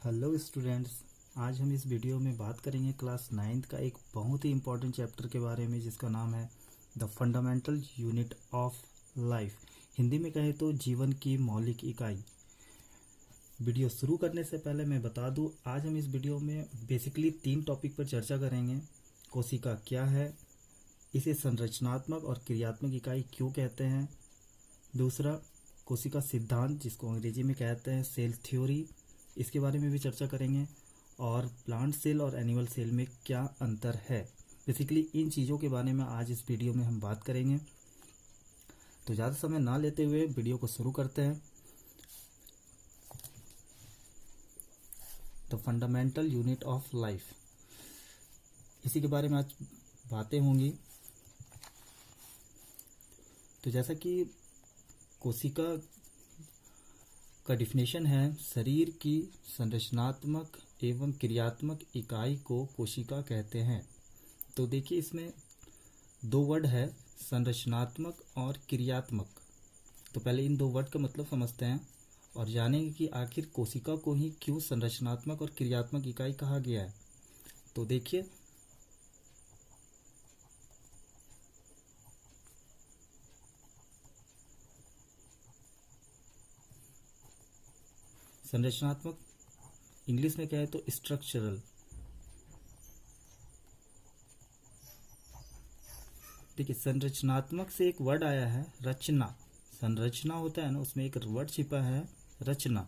Hello students. आज हम इस वीडियो में बात करेंगे क्लास 9th का एक बहुत ही इम्पोर्टेंट चैप्टर के बारे में जिसका नाम है the fundamental unit of life. Hindi में कहें तो जीवन की मौलिक इकाई। वीडियो शुरू करने से पहले मैं बता दूं, आज हम इस वीडियो में बेसिकली 3 टॉपिक पर चर्चा करेंगे। कोशिका क्या है, इसे संरचनात्मक और क्रियात्मक इकाई क्यों कहते हैं। दूसरा, कोशिका सिद्धांत जिसको अंग्रेजी में कहते हैं सेल थ्योरी, इसके बारे में भी चर्चा करेंगे। और प्लांट सेल और एनिमल सेल में क्या अंतर है, बेसिकली इन चीज़ों के बारे में आज इस वीडियो में हम बात करेंगे। तो ज़्यादा समय ना लेते हुए वीडियो को शुरू करते हैं। The fundamental unit of life, इसी के बारे में आज बातें होंगी। तो जैसा कि कोशिका का डिफिनेशन है, शरीर की संरचनात्मक एवं क्रियात्मक इकाई को कोशिका कहते हैं। तो देखिए, इसमें 2 वर्ड है, संरचनात्मक और क्रियात्मक। तो पहले इन 2 वर्ड का मतलब समझते हैं और जानेंगे कि आखिर कोशिका को ही क्यों संरचनात्मक और क्रियात्मक इकाई कहा गया है। तो देखिए, संरचनात्मक इंग्लिश में कहे तो स्ट्रक्चरल। देखिए, संरचनात्मक से एक वर्ड आया है रचना। संरचना होता है ना, उसमें एक वर्ड छिपा है रचना।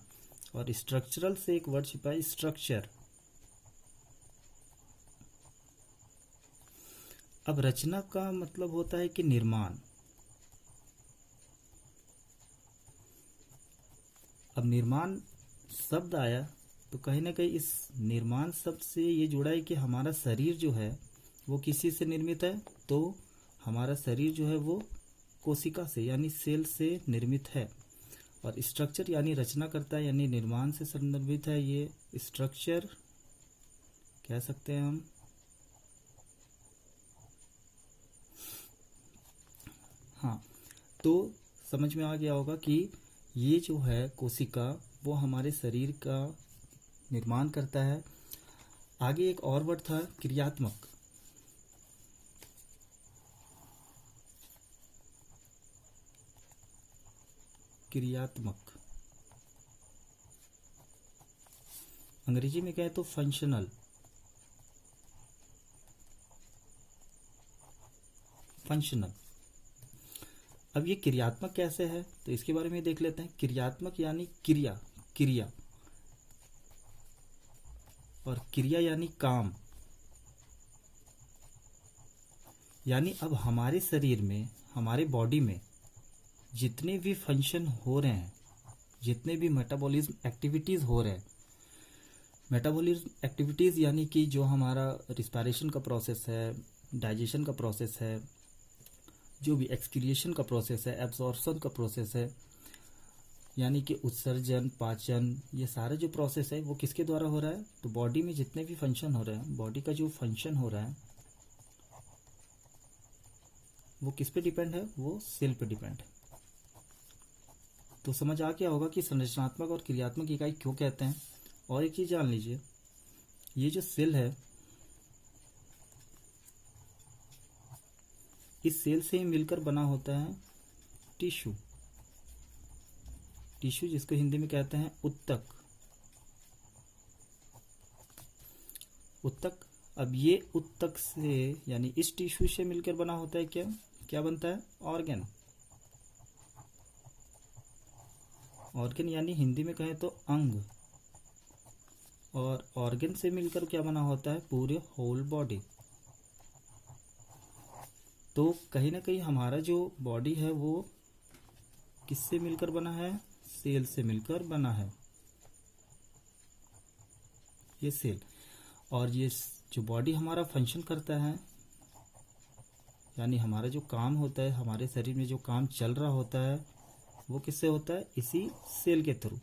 और स्ट्रक्चरल से एक वर्ड छिपा है स्ट्रक्चर। अब रचना का मतलब होता है कि निर्माण। अब निर्माण शब्द आया तो कहीं ना कहीं इस निर्माण शब्द से ये जुड़ा है कि हमारा शरीर जो है वो किसी से निर्मित है। तो हमारा शरीर जो है वो कोशिका से यानी सेल से निर्मित है। और स्ट्रक्चर यानी रचना करता है, यानी निर्माण से संदर्भित है। ये स्ट्रक्चर कह सकते हैं हम। हाँ, तो समझ में आ गया होगा कि ये जो है कोशिका वो हमारे शरीर का निर्माण करता है। आगे एक और वर्ड था क्रियात्मक। क्रियात्मक अंग्रेजी में कहे तो फंक्शनल। फंक्शनल। अब ये क्रियात्मक कैसे है तो इसके बारे में देख लेते हैं। क्रियात्मक यानी क्रिया, क्रिया, और क्रिया यानी काम। यानी अब हमारे शरीर में, हमारे बॉडी में जितने भी फंक्शन हो रहे हैं, जितने भी मेटाबॉलिज्म एक्टिविटीज हो रहे हैं, मेटाबॉलिज्म एक्टिविटीज यानी कि जो हमारा रिस्पायरेशन का प्रोसेस है, डाइजेशन का प्रोसेस है, जो भी एक्सक्रिएशन का प्रोसेस है, एब्जॉर्प्शन का प्रोसेस है, यानी कि उत्सर्जन, पाचन, ये सारा जो प्रोसेस है वो किसके द्वारा हो रहा है। तो बॉडी में जितने भी फंक्शन हो रहे हैं, बॉडी का जो फंक्शन हो रहा है वो किस पे डिपेंड है, वो सेल पे डिपेंड है। तो समझ आ गया होगा कि संरचनात्मक और क्रियात्मक इकाई क्यों कहते हैं। और एक चीज जान लीजिए, ये जो सेल है, इस सेल से ही मिलकर बना होता है टिश्यू। टिश्यू जिसको हिंदी में कहते हैं उत्तक। उत्तक। अब ये उत्तक से यानी इस टिश्यू से मिलकर बना होता है क्या, क्या बनता है, ऑर्गन। ऑर्गन यानी हिंदी में कहें तो अंग। और ऑर्गन से मिलकर क्या बना होता है, पूरे होल बॉडी। तो कहीं ना कहीं हमारा जो बॉडी है वो किससे मिलकर बना है, सेल से मिलकर बना है, ये सेल। और ये जो बॉडी हमारा फंक्शन करता है, यानी हमारा जो काम होता है, हमारे शरीर में जो काम चल रहा होता है वो किससे होता है, इसी सेल के थ्रू।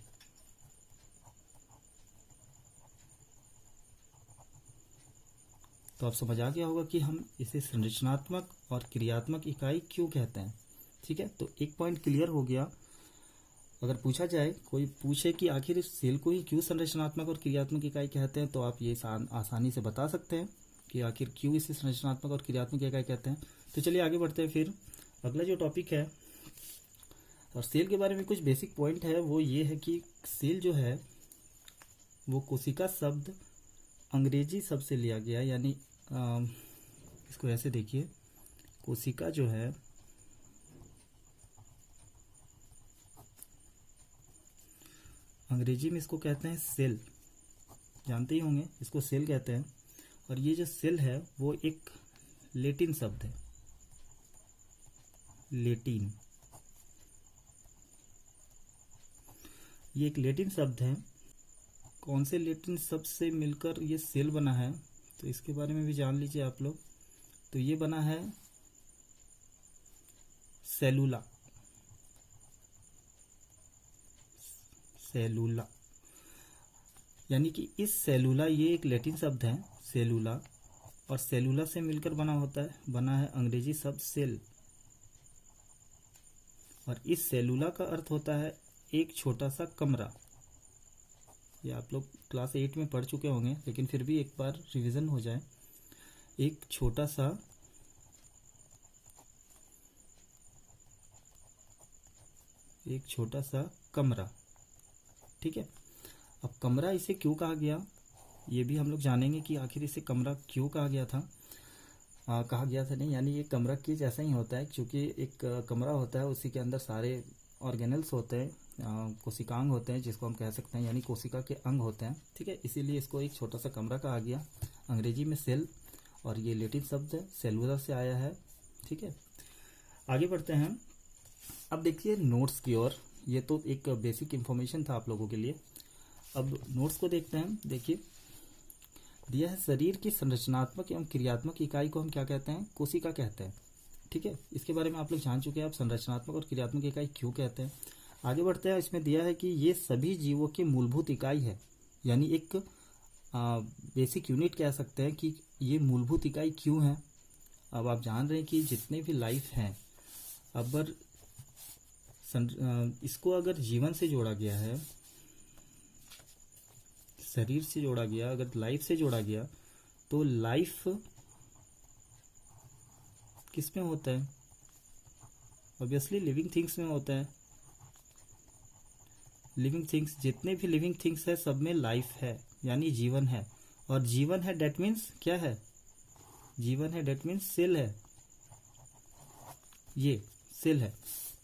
तो आप समझ आ गया होगा कि हम इसे संरचनात्मक और क्रियात्मक इकाई क्यों कहते हैं। ठीक है, तो एक पॉइंट क्लियर हो गया। अगर पूछा जाए, कोई पूछे कि आखिर इस सेल को ही क्यों संरचनात्मक और क्रियात्मक इकाई कहते हैं, तो आप ये आसानी से बता सकते हैं कि आखिर क्यों इसे संरचनात्मक और क्रियात्मक इकाई कहते हैं। तो चलिए आगे बढ़ते हैं। फिर अगला जो टॉपिक है, और सेल के बारे में कुछ बेसिक पॉइंट है, वो ये है कि सेल जो है वो कोशिका शब्द अंग्रेजी शब्द से लिया गया, यानी इसको ऐसे देखिए, कोशिका जो है अंग्रेजी में इसको कहते हैं सेल, जानते ही होंगे, इसको सेल कहते हैं। और ये जो सेल है वो एक लेटिन शब्द है, लेटिन, ये एक लेटिन शब्द है। कौन से लेटिन शब्द से मिलकर ये सेल बना है, तो इसके बारे में भी जान लीजिए आप लोग। तो ये बना है सेलुला, सेलुला, यानी कि इस सेलुला, ये एक लैटिन शब्द है सेलुला, और सेलुला से मिलकर बना है अंग्रेजी शब्द सेल। और इस सेलुला का अर्थ होता है एक छोटा सा कमरा। ये आप लोग क्लास 8 में पढ़ चुके होंगे, लेकिन फिर भी एक बार रिवीजन हो जाए। एक छोटा सा कमरा, ठीक है। अब कमरा इसे क्यों कहा गया, ये भी हम लोग जानेंगे कि आखिर इसे कमरा क्यों कहा गया था। नहीं, यानी ये कमरा के जैसा ही होता है, क्योंकि एक कमरा होता है, उसी के अंदर सारे ऑर्गेनल्स होते हैं, कोशिकांग होते हैं, जिसको हम कह सकते हैं, यानी कोशिका के अंग होते हैं, ठीक है। इसीलिए इसको एक छोटा सा कमरा कहा गया, अंग्रेजी में सेल, और ये लैटिन शब्द है सेलुलर से आया है, ठीक है। आगे बढ़ते हैं। अब देखिए नोट्स की ओर, ये तो एक बेसिक इंफॉर्मेशन था आप लोगों के लिए। अब नोट्स को देखते हैं। देखिए दिया है, शरीर की संरचनात्मक एवं क्रियात्मक इकाई को हम क्या कहते हैं, कोशिका कहते हैं, ठीक है। इसके बारे में आप लोग जान चुके हैं, आप संरचनात्मक और क्रियात्मक इकाई क्यों कहते हैं। आगे बढ़ते हैं। इसमें दिया है कि ये सभी जीवों की मूलभूत इकाई है, यानी एक बेसिक यूनिट कह सकते हैं कि ये मूलभूत इकाई क्यों है। अब आप जान रहे हैं कि जितने भी लाइफ हैं, अगर इसको अगर जीवन से जोड़ा गया है, शरीर से जोड़ा गया, अगर लाइफ से जोड़ा गया, तो लाइफ किस में होता है, ऑब्वियसली लिविंग थिंग्स में होता है। लिविंग थिंग्स, जितने भी लिविंग थिंग्स है सब में लाइफ है, यानी जीवन है। और जीवन है डेट मीन्स क्या है, जीवन है डेट मीन्स सेल है, ये सेल है।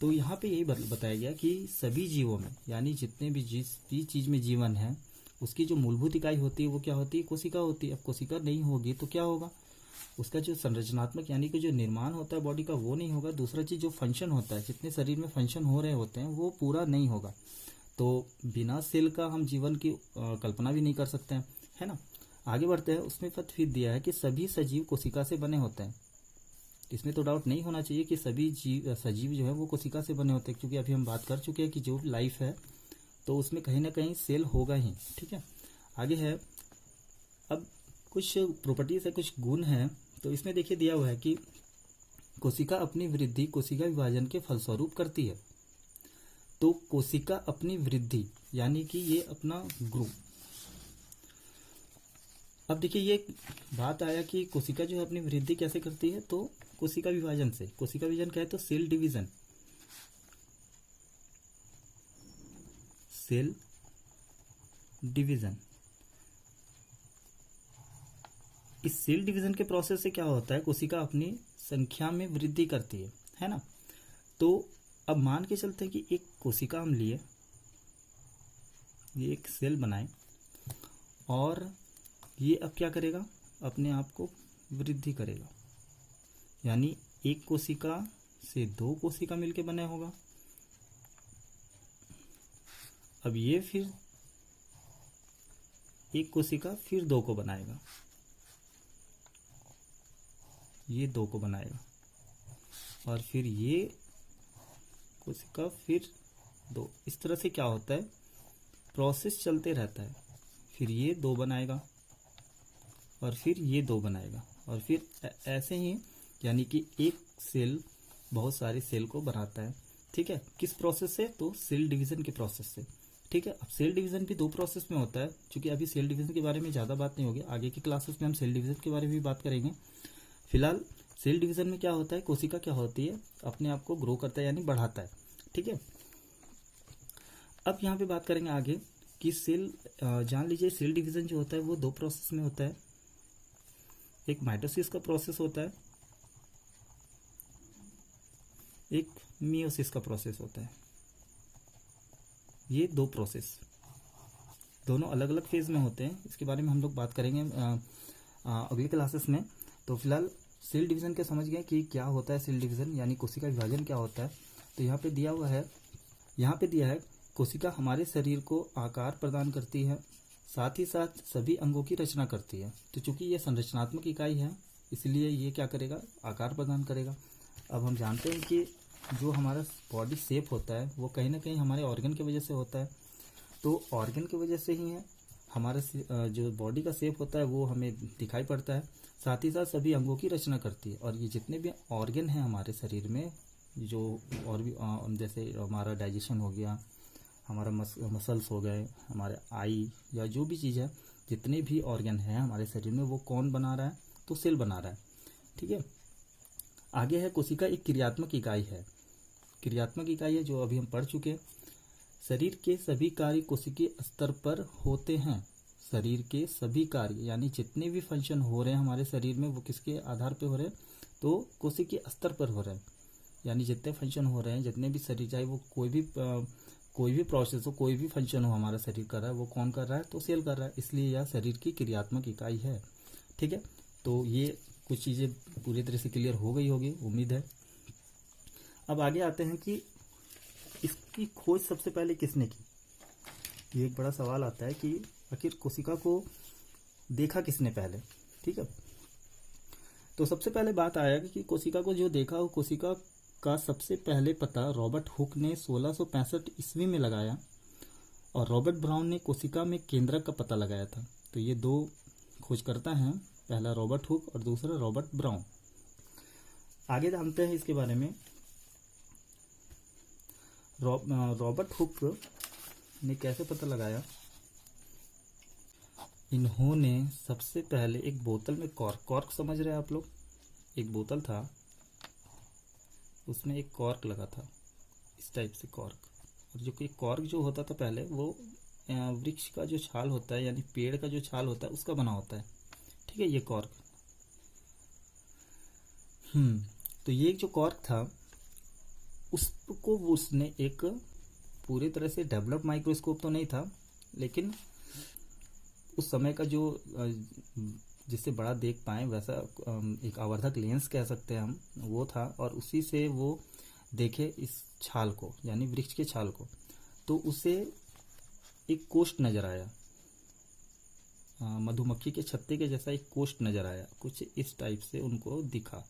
तो यहाँ पे यही बताया गया कि सभी जीवों में, यानी जितने भी जिस भी चीज में जीवन है, उसकी जो मूलभूत इकाई होती है वो क्या होती है, कोशिका होती है। अब कोशिका नहीं होगी तो क्या होगा, उसका जो संरचनात्मक यानी कि जो निर्माण होता है बॉडी का वो नहीं होगा। दूसरा चीज जो फंक्शन होता है, जितने शरीर में फंक्शन हो रहे होते हैं वो पूरा नहीं होगा। तो बिना सेल का हम जीवन की कल्पना भी नहीं कर सकते हैं, है ना। आगे बढ़ते हैं। उसमें फिर दिया है कि सभी सजीव कोशिका से बने होते हैं। इसमें तो डाउट नहीं होना चाहिए कि सभी सजीव जो है वो कोशिका से बने होते हैं, क्योंकि अभी हम बात कर चुके हैं कि जो लाइफ है तो उसमें कहीं ना कहीं सेल होगा ही, ठीक है। आगे है, अब कुछ प्रॉपर्टीज है, कुछ गुण है। तो इसमें देखिए दिया हुआ है कि कोशिका अपनी वृद्धि कोशिका विभाजन के फलस्वरूप करती है। तो कोशिका अपनी वृद्धि यानी कि ये अपना ग्रो। अब देखिए ये बात आया कि कोशिका जो है अपनी वृद्धि कैसे करती है, तो कोशिका विभाजन से। कोशिका विभाजन क्या है, तो सेल डिवीजन, सेल डिवीजन। इस सेल डिवीजन के प्रोसेस से क्या होता है, कोशिका अपनी संख्या में वृद्धि करती है ना। तो अब मान के चलते हैं कि एक कोशिका हम लिए, ये एक सेल बनाए, और ये अब क्या करेगा, अपने आप को वृद्धि करेगा, यानी एक कोशिका से दो कोशिका मिलके बना होगा। अब ये फिर एक कोशिका फिर दो को बनाएगा, ये दो को बनाएगा, और फिर ये कोशिका फिर दो। इस तरह से क्या होता है, प्रोसेस चलते रहता है। फिर ये दो बनाएगा और फिर ये दो बनाएगा, और फिर ऐसे ही, यानी कि एक सेल बहुत सारे सेल को बनाता है, ठीक है, किस प्रोसेस से? तो सेल डिवीजन के प्रोसेस से। ठीक है, अब सेल डिवीजन भी दो प्रोसेस में होता है, क्योंकि अभी सेल डिवीजन के बारे में ज़्यादा बात नहीं होगी, आगे की क्लासेस में हम सेल डिवीजन के बारे में भी बात करेंगे। फिलहाल सेल डिवीजन में क्या होता है, कोशिका क्या होती है, अपने आप को ग्रो करता है यानी बढ़ाता है। ठीक है, अब यहाँ पे बात करेंगे आगे कि सेल, जान लीजिए सेल डिवीजन जो होता है वो दो प्रोसेस में होता है। एक माइटोसिस का प्रोसेस होता है, एक मियोसिस का प्रोसेस होता है। ये दो प्रोसेस दोनों अलग अलग फेज में होते हैं, इसके बारे में हम लोग बात करेंगे अगली क्लासेस में। तो फिलहाल सेल डिवीजन के समझ गए कि क्या होता है सेल डिवीजन यानी कोशिका विभाजन क्या होता है। तो यहाँ पे दिया हुआ है, यहाँ पे दिया है कोशिका हमारे शरीर को आकार प्रदान करती है, साथ ही साथ सभी अंगों की रचना करती है। तो चूंकि ये संरचनात्मक इकाई है इसलिए ये क्या करेगा, आकार प्रदान करेगा। अब हम जानते हैं कि जो हमारा बॉडी शेप होता है वो कहीं ना कहीं हमारे ऑर्गन की वजह से होता है। तो ऑर्गन की वजह से ही है हमारे जो बॉडी का शेप होता है वो हमें दिखाई पड़ता है, साथ ही साथ सभी अंगों की रचना करती है। और ये जितने भी ऑर्गन हैं हमारे शरीर में, जो और भी जैसे हमारा डाइजेशन हो गया, हमारा मसल्स हो गए, हमारे आई या जो भी चीज़ है, जितने भी ऑर्गन हैं हमारे शरीर में वो कौन बना रहा है, तो सेल बना रहा है। ठीक है, आगे है कोशिका एक क्रियात्मक इकाई है। क्रियात्मक इकाई है जो अभी हम पढ़ चुके हैं। शरीर के सभी कार्य कोशिकीय स्तर पर होते हैं। शरीर के सभी कार्य यानी जितने भी फंक्शन हो रहे हैं हमारे शरीर में वो किसके आधार पे हो रहे हैं, तो कोशिकीय स्तर पर हो रहे हैं। यानी जितने फंक्शन हो रहे हैं, जितने भी शरीर, चाहे वो कोई भी प्रोसेस हो, कोई भी फंक्शन हो हमारा शरीर कर रहा है, वो कौन कर रहा है, तो सेल कर रहा है। इसलिए यह शरीर की क्रियात्मक इकाई है। ठीक है, तो ये कुछ चीज़ें पूरी तरह से क्लियर हो गई होगी, उम्मीद है। अब आगे आते हैं कि इसकी खोज सबसे पहले किसने की। ये एक बड़ा सवाल आता है कि आखिर कोशिका को देखा किसने पहले। ठीक है, तो सबसे पहले बात आया कि कोशिका को जो देखा, वो कोशिका का सबसे पहले पता रॉबर्ट हुक ने 1665 ईस्वी में लगाया, और रॉबर्ट ब्राउन ने कोशिका में केंद्रक का पता लगाया था। तो ये दो खोजकर्ता हैं, पहला रॉबर्ट हुक और दूसरा रॉबर्ट ब्राउन। आगे जानते हैं इसके बारे में। रॉबर्ट हुक ने कैसे पता लगाया। इन्होंने सबसे पहले एक बोतल में कॉर्क समझ रहे हैं आप लोग, एक बोतल था उसमें एक कॉर्क लगा था, इस टाइप से कॉर्क। और जो कि कॉर्क जो होता था पहले वो वृक्ष का जो छाल होता है यानी पेड़ का जो छाल होता है उसका बना होता है। ठीक है, ये कॉर्क। तो ये जो कॉर्क था उसको उसने एक पूरी तरह से डेवलप माइक्रोस्कोप तो नहीं था, लेकिन उस समय का जो जिससे बड़ा देख पाए वैसा एक आवर्धक लेंस कह सकते हैं हम, वो था। और उसी से वो देखे इस छाल को यानी वृक्ष के छाल को, तो उसे एक कोष्ठ नजर आया, मधुमक्खी के छत्ते के जैसा एक कोष्ठ नजर आया, कुछ इस टाइप से उनको दिखा,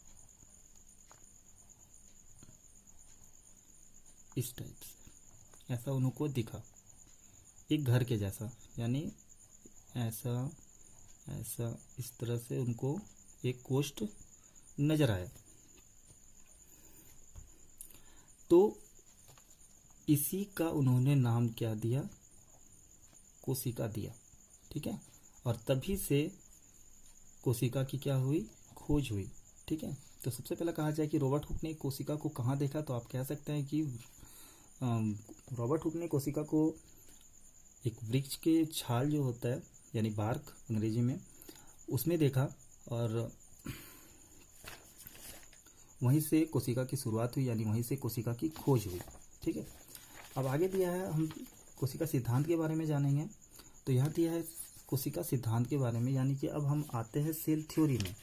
इस टाइप से ऐसा उनको दिखा, एक घर के जैसा, यानी ऐसा ऐसा इस तरह से उनको एक कोष्ठ नजर आया। तो इसी का उन्होंने नाम क्या दिया, कोशिका दिया। ठीक है, और तभी से कोशिका की क्या हुई, खोज हुई। ठीक है, तो सबसे पहले कहा जाए कि रॉबर्ट हुक ने कोशिका को कहाँ देखा, तो आप कह सकते हैं कि रॉबर्ट हुक ने कोशिका को एक वृक्ष के छाल जो होता है यानी बार्क अंग्रेजी में, उसमें देखा, और वहीं से कोशिका की शुरुआत हुई, यानी वहीं से कोशिका की खोज हुई। ठीक है, अब आगे दिया है हम कोशिका सिद्धांत के बारे में जानेंगे। तो यहाँ दिया है कोशिका सिद्धांत के बारे में, यानी कि अब हम आते हैं सेल थ्योरी में।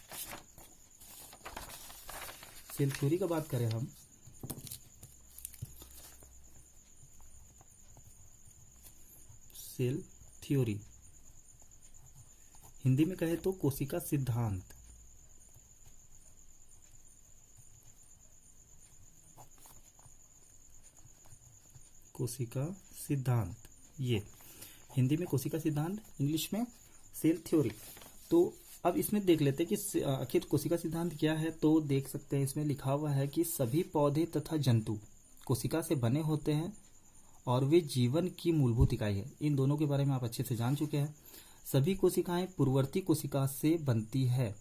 सेल थ्योरी का बात करें हम, सेल थ्योरी हिंदी में कहे तो कोशिका सिद्धांत। कोशिका सिद्धांत, ये हिंदी में कोशिका सिद्धांत, इंग्लिश में सेल थ्योरी। तो अब इसमें देख लेते हैं कि आखिर कोशिका सिद्धांत क्या है। तो देख सकते हैं इसमें लिखा हुआ है कि सभी पौधे तथा जंतु कोशिका से बने होते हैं और वे जीवन की मूलभूत इकाई है। इन दोनों के बारे में आप अच्छे से जान चुके हैं। सभी कोशिकाएं पूर्ववर्ती कोशिका से बनती है।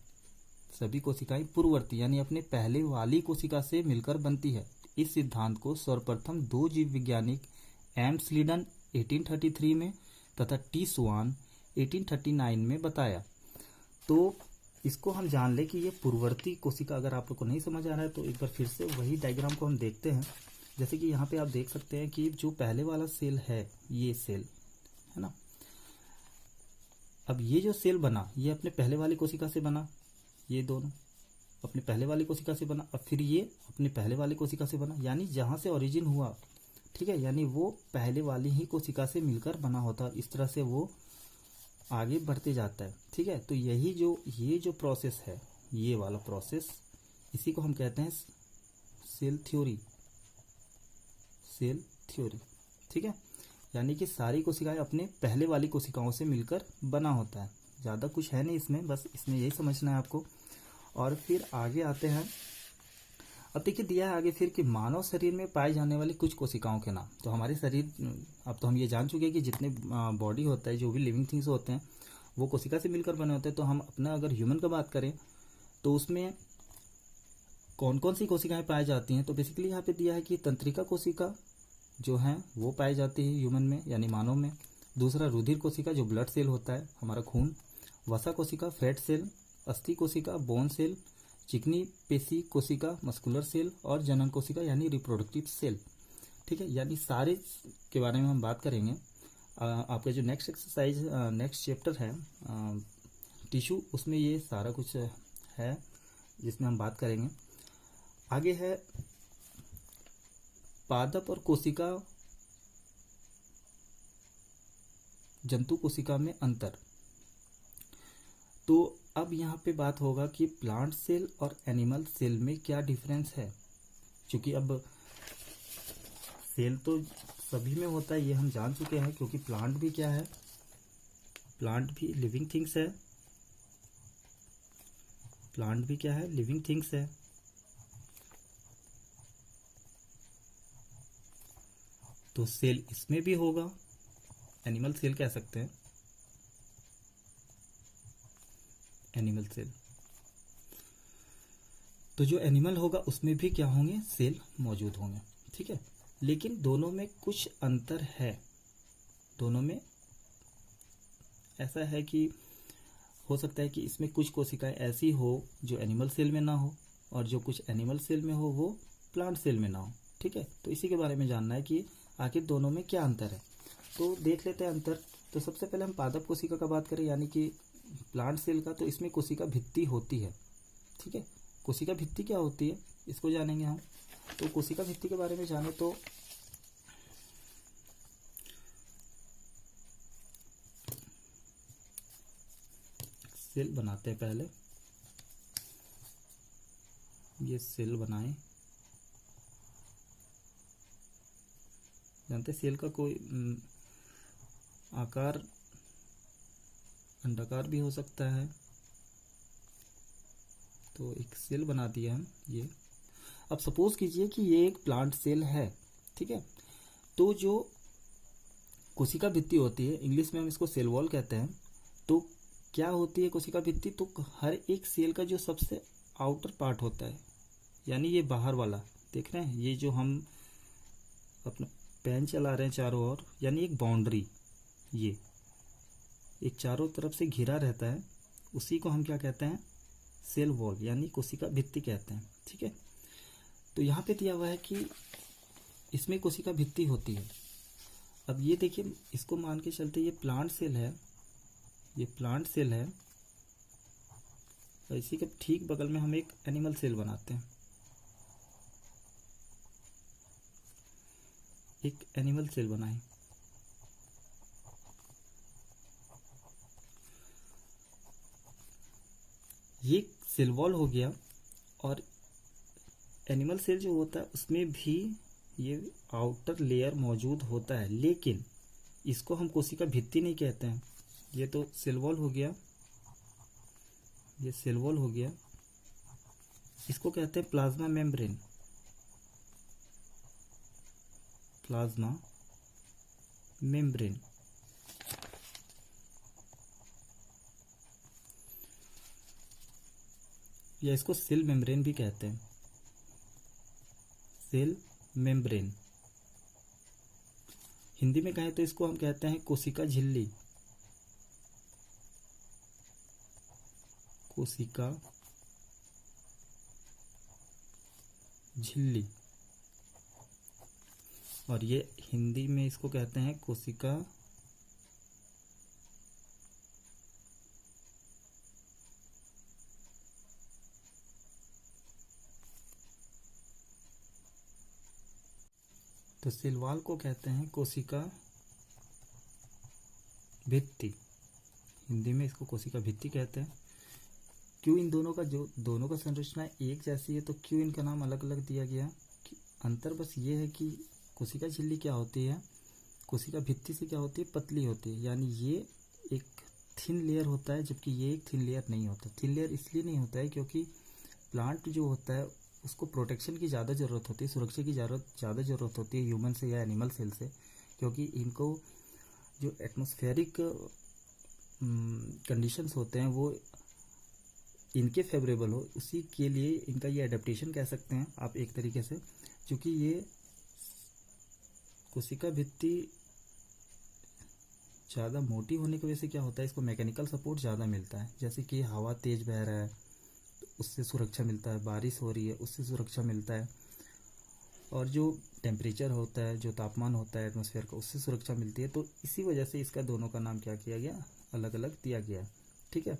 सभी कोशिकाएं पूर्ववर्ती यानी अपने पहले वाली कोशिका से मिलकर बनती है। इस सिद्धांत को सर्वप्रथम दो जीव वैज्ञानिक एम स्लीडन 1833 में तथा टी स्वान 1839 में बताया। तो इसको हम जान ले कि ये पूर्ववर्ती कोशिका, अगर आप लोग को नहीं समझ आ रहा है तो एक बार फिर से वही डायग्राम को हम देखते हैं। जैसे कि यहाँ पे आप देख सकते हैं कि जो पहले वाला सेल है, ये सेल है ना। अब ये जो सेल बना, ये अपने पहले वाली कोशिका से बना, ये दोनों अपने पहले वाली कोशिका से बना। अब फिर ये अपने पहले वाली कोशिका से बना, यानी जहाँ से ओरिजिन हुआ, ठीक है, यानी वो पहले वाली ही कोशिका से मिलकर बना होता है। इस तरह से वो आगे बढ़ते जाता है, ठीक है। तो यही जो ये जो प्रोसेस है, ये वाला प्रोसेस, इसी को हम कहते हैं सेल थ्योरी। सेल थ्योरी, ठीक है। यानी कि सारी कोशिकाएं अपने पहले वाली कोशिकाओं से मिलकर बना होता है। ज़्यादा कुछ है नहीं इसमें, बस इसमें यही समझना है आपको। और फिर आगे आते हैं। अब देखिए दिया है आगे फिर कि मानव शरीर में पाए जाने वाली कुछ कोशिकाओं के नाम। तो हमारे शरीर, अब तो हम ये जान चुके हैं कि जितने बॉडी होता है, जो भी लिविंग थिंग्स होते हैं, वो कोशिका से मिलकर बने होते हैं। तो हम अपना अगर ह्यूमन का बात करें तो उसमें कौन कौन सी कोशिकाएं पाई जाती हैं। तो बेसिकली यहाँ पे दिया है कि तंत्रिका कोशिका जो है वो पाई जाती है ह्यूमन में, यानी मानव में। दूसरा रुधिर कोशिका, जो ब्लड सेल होता है, हमारा खून। वसा कोशिका, फैट सेल। अस्थि कोशिका, बोन सेल। चिकनी पेशी कोशिका, मस्कुलर सेल। और जनन कोशिका यानी रिप्रोडक्टिव सेल, ठीक है। यानी सारे के बारे में हम बात करेंगे। आपका जो नेक्स्ट एक्सरसाइज, नेक्स्ट चैप्टर है टिश्यू, उसमें ये सारा कुछ है जिसमें हम बात करेंगे। आगे है पादप और कोशिका, जंतु कोशिका में अंतर। तो अब यहाँ पे बात होगा कि प्लांट सेल और एनिमल सेल में क्या डिफरेंस है। क्योंकि अब सेल तो सभी में होता है, ये हम जान चुके हैं। क्योंकि प्लांट भी क्या है, प्लांट भी लिविंग थिंग्स है। प्लांट भी क्या है, लिविंग थिंग्स है। तो सेल इसमें भी होगा, एनिमल सेल कह सकते हैं, एनिमल सेल। तो जो एनिमल होगा उसमें भी क्या होंगे, सेल मौजूद होंगे, ठीक है। लेकिन दोनों में कुछ अंतर है। दोनों में ऐसा है कि हो सकता है कि इसमें कुछ कोशिकाएं ऐसी हो जो एनिमल सेल में ना हो, और जो कुछ एनिमल सेल में हो वो प्लांट सेल में ना हो, ठीक है। तो इसी के बारे में जानना है कि आखिर दोनों में क्या अंतर है। तो देख लेते हैं अंतर। तो सबसे पहले हम पादप कोशिका का बात करें, यानी कि प्लांट सेल का। तो इसमें कोशिका भित्ति होती है, ठीक है। कोशिका भित्ति क्या होती है, इसको जानेंगे हम। तो कोशिका भित्ति के बारे में जाने तो सेल बनाते हैं। पहले ये सेल बनाए, जानते सेल का कोई आकार अंडाकार भी हो सकता है। तो एक सेल बना दिया हम ये। अब सपोज कीजिए कि ये एक प्लांट सेल है, ठीक है। तो जो कोशिका भित्ति होती है, इंग्लिश में हम इसको सेल वॉल कहते हैं। तो क्या होती है कोशिका भित्ति, तो हर एक सेल का जो सबसे आउटर पार्ट होता है, यानी ये बाहर वाला देख रहे हैं, ये जो हम अपना पेन चला रहे हैं चारों ओर, यानी एक बाउंड्री, ये एक चारों तरफ से घिरा रहता है, उसी को हम क्या कहते हैं, सेल वॉल यानी कोशिका भित्ति कहते हैं, ठीक है। तो यहाँ पे दिया हुआ है कि इसमें कोशिका भित्ति होती है। अब ये देखिए, इसको मान के चलते ये प्लांट सेल है, ये प्लांट सेल है, और इसी के ठीक बगल में हम एक एनिमल सेल बनाते हैं, एक एनिमल सेल बनाए। ये सेल वॉल हो गया। और एनिमल सेल जो होता है उसमें भी ये आउटर लेयर मौजूद होता है, लेकिन इसको हम कोशिका भित्ति नहीं कहते हैं। ये तो सेल वॉल हो गया, ये सेल वॉल हो गया, इसको कहते हैं प्लाज्मा मेम्ब्रेन। Plasma membrane. या इसको सेल मेम्ब्रेन भी कहते हैं, सेल मेम्ब्रेन। हिंदी में कहें तो इसको हम कहते हैं कोशिका झिल्ली, कोशिका झिल्ली। और ये हिंदी में इसको कहते हैं कोशिका तो सेल वॉल को कहते हैं कोशिका भित्ति, हिंदी में इसको कोशिका भित्ति कहते हैं। क्यों इन दोनों का संरचना एक जैसी है तो क्यों इनका नाम अलग अलग दिया गया? अंतर बस ये है कि कोशिका झिल्ली क्या होती है, कोशिका भित्ति से क्या होती है, पतली होती है, यानी ये एक थिन लेयर होता है, जबकि ये एक थिन लेयर नहीं होता। थिन लेयर इसलिए नहीं होता है क्योंकि प्लांट जो होता है उसको प्रोटेक्शन की ज़्यादा ज़रूरत होती है, सुरक्षा की ज़्यादा ज़रूरत होती है ह्यूमन से या एनिमल सेल से, क्योंकि इनको जो एटमॉस्फेरिक कंडीशंस होते हैं वो इनके फेवरेबल हो, उसी के लिए इनका ये एडेप्टेशन कह सकते हैं आप एक तरीके से। क्योंकि ये कोशिका भित्ति ज़्यादा मोटी होने की वजह से क्या होता है, इसको मैकेनिकल सपोर्ट ज़्यादा मिलता है। जैसे कि हवा तेज बह रहा है तो उससे सुरक्षा मिलता है, बारिश हो रही है उससे सुरक्षा मिलता है, और जो टेम्परेचर होता है, जो तापमान होता है एटमॉस्फेयर का, उससे सुरक्षा मिलती है। तो इसी वजह से इसका दोनों का नाम क्या किया गया, अलग अलग दिया गया। ठीक है।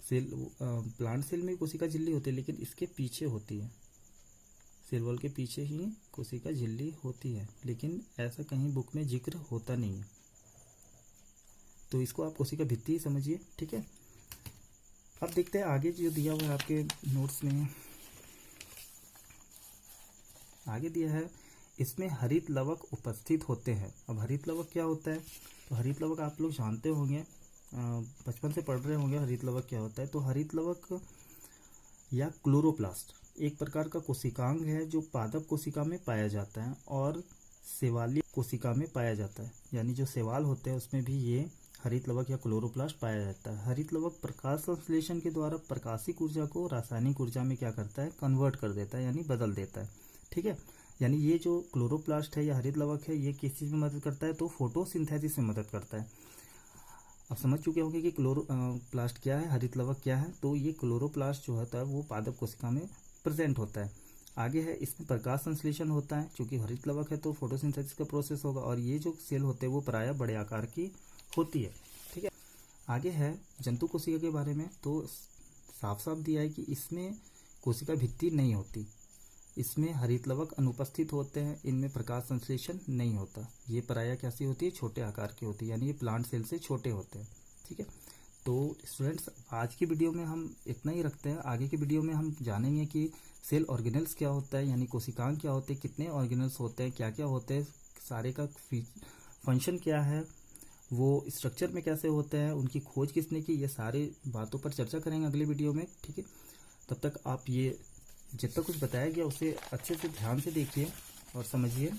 सेल प्लांट सेल में कोशिका झिल्ली होती है, लेकिन इसके पीछे होती है, सेल वॉल के पीछे ही कोशिका झिल्ली होती है, लेकिन ऐसा कहीं बुक में जिक्र होता नहीं है, तो इसको आप कोशिका भित्ति ही समझिए। ठीक है। अब देखते हैं आगे जो दिया हुआ है आपके नोट्स में, आगे दिया है इसमें हरित लवक उपस्थित होते हैं। अब हरित लवक क्या होता है, तो हरित लवक आप लोग जानते होंगे, बचपन से पढ़ रहे होंगे हरित लवक क्या होता है। तो हरित लवक या क्लोरोप्लास्ट एक प्रकार का कोशिकांग है जो पादप कोशिका में पाया जाता है और सेवालीय कोशिका में पाया जाता है, यानी जो सेवाल होते हैं उसमें भी ये हरित लवक या क्लोरोप्लास्ट पाया जाता है। हरित लवक प्रकाश संश्लेषण के द्वारा प्रकाशिक ऊर्जा को रासायनिक ऊर्जा में क्या करता है, कन्वर्ट कर देता है, यानी बदल देता है। ठीक है। यानी ये जो क्लोरोप्लास्ट है या हरित लवक है, ये किस चीज़ में मदद करता है, तो फोटोसिंथेसिस में मदद करता है। अब समझ चुके होंगे कि क्लोरोप्लास्ट क्या है, हरित लवक क्या है। तो ये क्लोरोप्लास्ट जो होता है वो पादप कोशिका में प्रेजेंट होता है। आगे है इसमें प्रकाश संश्लेषण होता है, क्योंकि हरित लवक है तो फोटोसिंथेसिस का प्रोसेस होगा, और ये जो सेल होते हैं वो प्रायः बड़े आकार की होती है। ठीक है। आगे है जंतु कोशिका के बारे में, तो साफ साफ दिया है कि इसमें कोशिका भित्ति नहीं होती, इसमें हरित लवक अनुपस्थित होते हैं, इनमें प्रकाश संश्लेषण नहीं होता। ये प्रायः कैसी होती है, छोटे आकार की होती है, यानी ये प्लांट सेल से छोटे होते हैं। ठीक है। तो स्टूडेंट्स आज की वीडियो में हम इतना ही रखते हैं। आगे की वीडियो में हम जानेंगे कि सेल ऑर्गेनेल्स क्या होता है, यानी कोशिकांग क्या होते हैं, कितने ऑर्गेनेल्स होते हैं, क्या क्या होते हैं, सारे का फंक्शन क्या है, वो स्ट्रक्चर में कैसे होते हैं, उनकी खोज किसने की, ये सारी बातों पर चर्चा करेंगे अगले वीडियो में। ठीक है। तब तक आप ये जितना कुछ बताया गया उसे अच्छे से ध्यान से देखिए और समझिए।